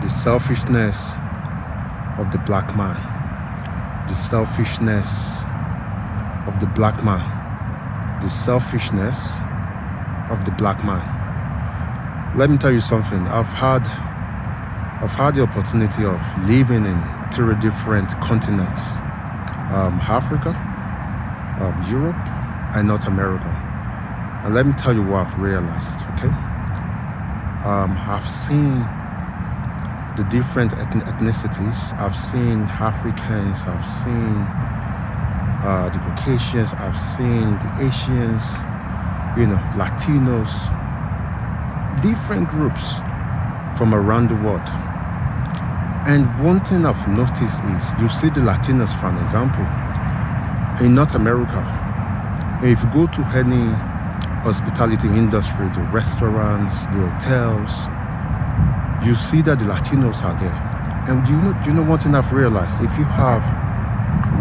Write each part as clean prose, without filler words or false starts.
the selfishness of the black man, the selfishness of the black man, the selfishness of the black man. Let me tell you something. I've had the opportunity of living in 3 different continents: Africa, Europe, and North America. And let me tell you what I've realized. Okay, I've seen the different ethnicities. I've seen Africans, I've seen the Caucasians, I've seen the Asians, Latinos, different groups from around the world. And one thing I've noticed is you see the Latinos, for an example, in North America. If you go to any hospitality industry, the restaurants, the hotels, you see that the Latinos are there. And do you know one thing I've realized? If you have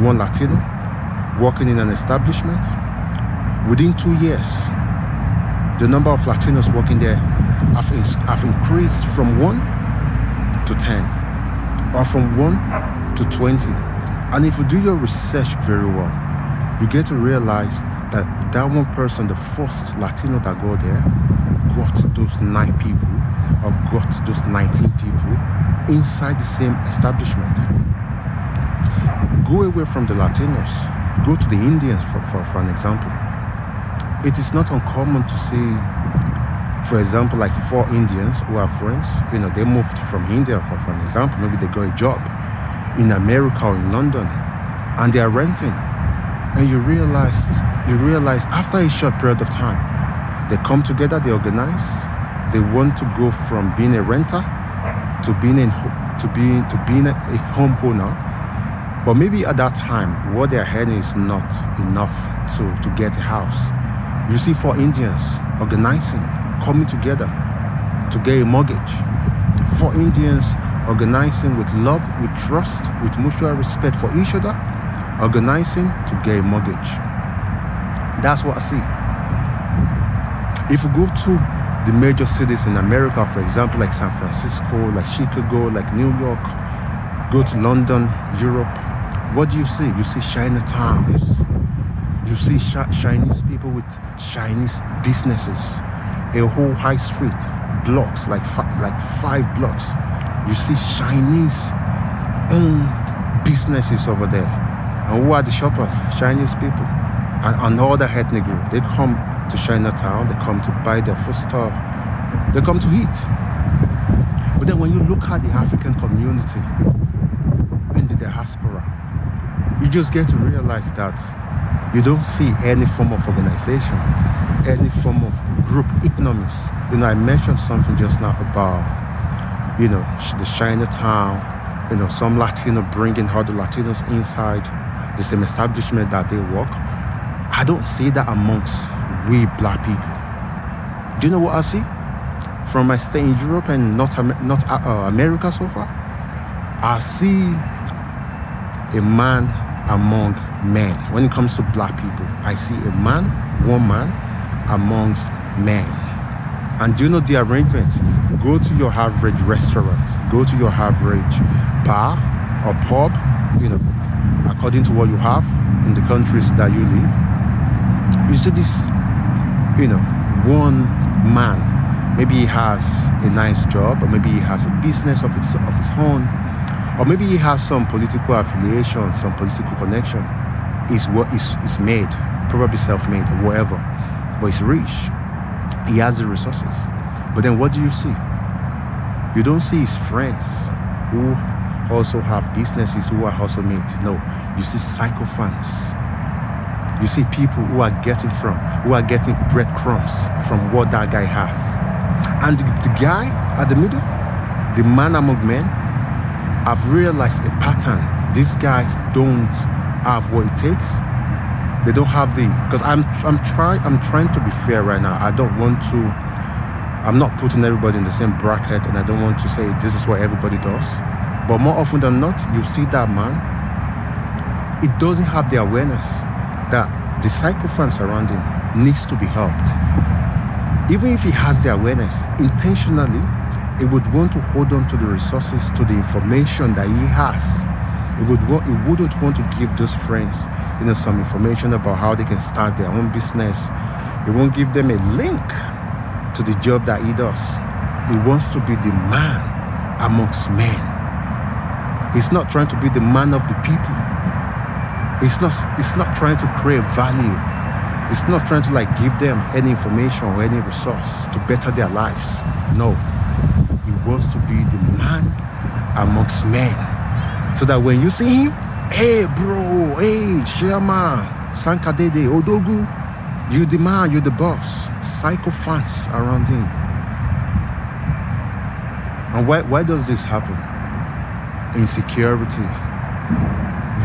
one Latino working in an establishment, within 2 years, the number of Latinos working there have increased from 1 to 10, or from 1 to 20. And if you do your research very well, you get to realize that one person, the first Latino that got there, got those 9 people, or got those 19 people inside the same establishment. Go away from the Latinos, go to the Indians for an example. It is not uncommon to see, for example, like 4 Indians who are friends. They moved from India for an example. Maybe they got a job in America or in London, and they are renting. And you realize after a short period of time, they come together, they organize. They want to go from being a renter to being a homeowner. But maybe at that time, what they're earning is not enough to get a house. You see 4 Indians organizing, coming together to get a mortgage. 4 Indians organizing with love, with trust, with mutual respect for each other, organizing to get a mortgage. That's what I see. If you go to the major cities in America, for example, like San Francisco, like Chicago, like New York, go to London, Europe, what do you see? You see Chinatowns. You see Chinese people with Chinese businesses, a whole high street, blocks, like 5 blocks. You see Chinese-owned businesses over there. And who are the shoppers? Chinese people and another ethnic group. They come to Chinatown, they come to buy their foodstuff, they come to eat. But then when you look at the African community in the diaspora, you just get to realize that you don't see any form of organization, any form of group economics. I mentioned something just now about, the Chinatown, some Latino bringing other Latinos inside the same establishment that they work. I don't see that amongst we black people. Do you know what I see? From my stay in Europe and North America so far, I see a man among men. When it comes to black people, I see one man amongst men. And do you know the arrangement? Go to your average restaurant, go to your average bar or pub, according to what you have in the countries that you live. You see this, one man. Maybe he has a nice job, or maybe he has a business of his own, or maybe he has some political affiliation, some political connection. Is made, probably self-made or whatever, but he's rich. He has the resources. But then what do you see? You don't see his friends who also have businesses who are also made. No, you see sycophants. You see people who are getting breadcrumbs from what that guy has. And the guy at the middle, the man among men, I've realized a pattern. These guys don't have what it takes. They don't have because I'm trying to be fair right now. I'm not putting everybody in the same bracket, and I don't want to say this is what everybody does. But more often than not, you see that man, it doesn't have the awareness that the sycophants around him needs to be helped. Even if he has the awareness, intentionally, He would want to hold on to the resources, to the information that he has. He wouldn't want to give those friends, some information about how they can start their own business. He won't give them a link to the job that he does. He wants to be the man amongst men. He's not trying to be the man of the people. He's not trying to create value. He's not trying to give them any information or any resource to better their lives. No. He wants to be the man amongst men. So that when you see him, hey bro, hey Chairman, Sankadede, Odogu, you the man, you the boss. Psycho fans around him. And why does this happen? Insecurity,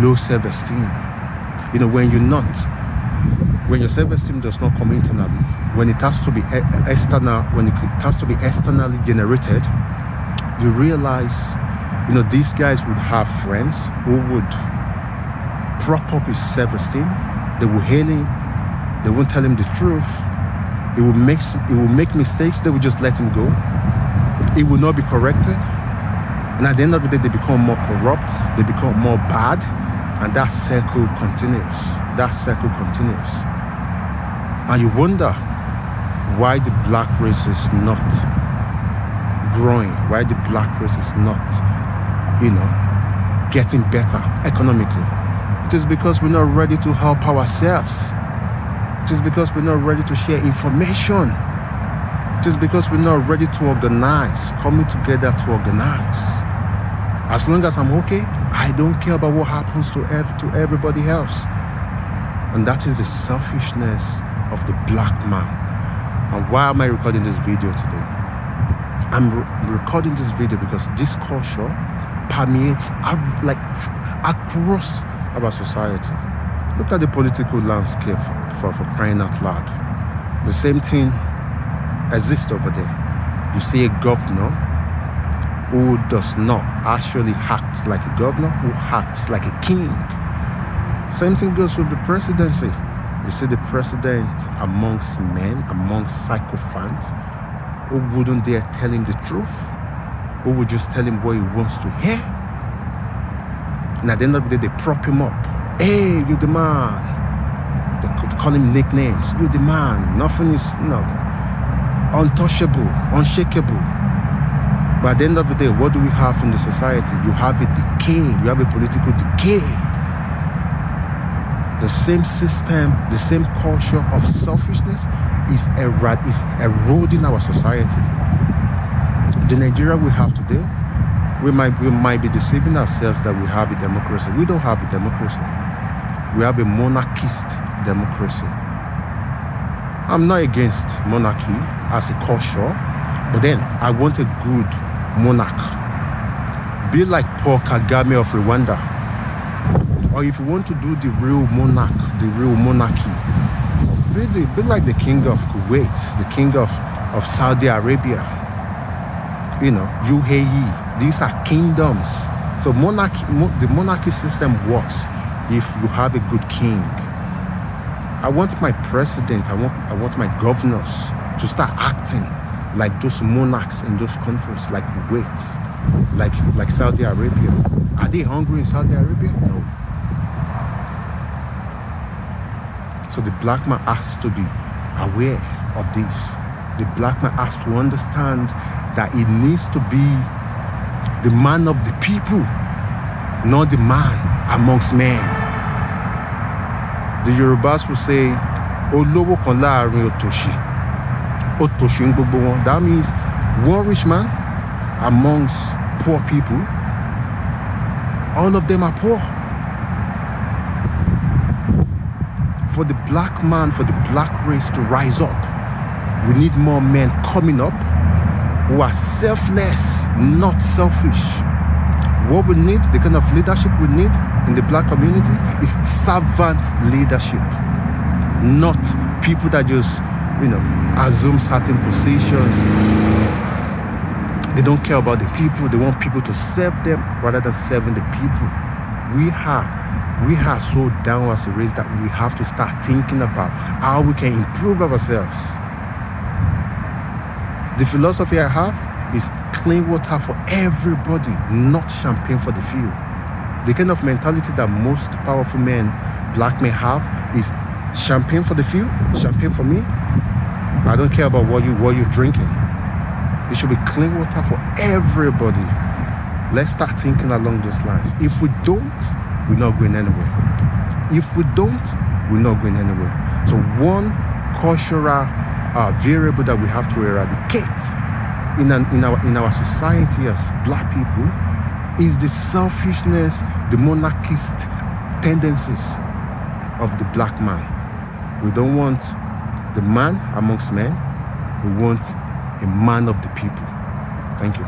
low self-esteem. When your self-esteem does not come internally, when it has to be external, when it has to be externally generated, you realize, these guys would have friends who would prop up his self-esteem. They will hail him. They won't tell him the truth. He will make mistakes. They will just let him go. He will not be corrected. And at the end of the day, they become more corrupt. They become more bad. And that circle continues. And you wonder why the black race is not growing, why the black race is not, getting better economically. It is because we're not ready to help ourselves. It is because we're not ready to share information. It is because we're not ready to organize, coming together to organize. As long as I'm okay, I don't care about what happens to everybody else. And that is the selfishness of the black man. And why am I recording this video today? I'm recording this video because this culture permeates across our society. Look at the political landscape for crying out loud. The same thing exists over there. You see a governor who does not actually act like a governor, who acts like a king. Same thing goes with the presidency. You see the president amongst men, amongst sycophants, who wouldn't dare tell him the truth, who would just tell him what he wants to hear. And at the end of the day, they prop him up. Hey, you're the man. They could call him nicknames. You're the man. Nothing is untouchable, unshakable. But at the end of the day, what do we have in the society? You have a decay. You have a political decay. The same system, the same culture of selfishness is eroding our society. The Nigeria we have today, we might be deceiving ourselves that we have a democracy. We don't have a democracy. We have a monarchist democracy. I'm not against monarchy as a culture, but then I want a good monarch. Be like Paul Kagame of Rwanda. Or if you want to do the real monarch, the real monarchy, be like the king of Kuwait, the king of Saudi Arabia, UAE. These are kingdoms. So the monarchy system works if you have a good king. I want my president, I want my governors to start acting like those monarchs in those countries, like Kuwait, like Saudi Arabia. Are they hungry in Saudi Arabia? No. So the black man has to be aware of this. The black man has to understand that he needs to be the man of the people, not the man amongst men. The Yorubas will say, Olowo kan láàrin òtòṣì, òtòṣì ń gbogbo wọn. That means one rich man amongst poor people, all of them are poor. For the black man, for the black race to rise up, we need more men coming up who are selfless, not selfish. What we need, the kind of leadership we need in the black community is servant leadership, not people that just, assume certain positions. They don't care about the people. They want people to serve them rather than serving the people. We are so down as a race that we have to start thinking about how we can improve ourselves. The philosophy I have is clean water for everybody, not champagne for the few. The kind of mentality that most powerful men, black men have is champagne for the few, champagne for me. I don't care about what you're drinking. It should be clean water for everybody. Let's start thinking along those lines. If we don't, we're not going anywhere. If we don't, we're not going anywhere. So one cultural variable that we have to eradicate in our society as black people is the selfishness, the monarchist tendencies of the black man. We don't want the man amongst men. We want a man of the people. Thank you.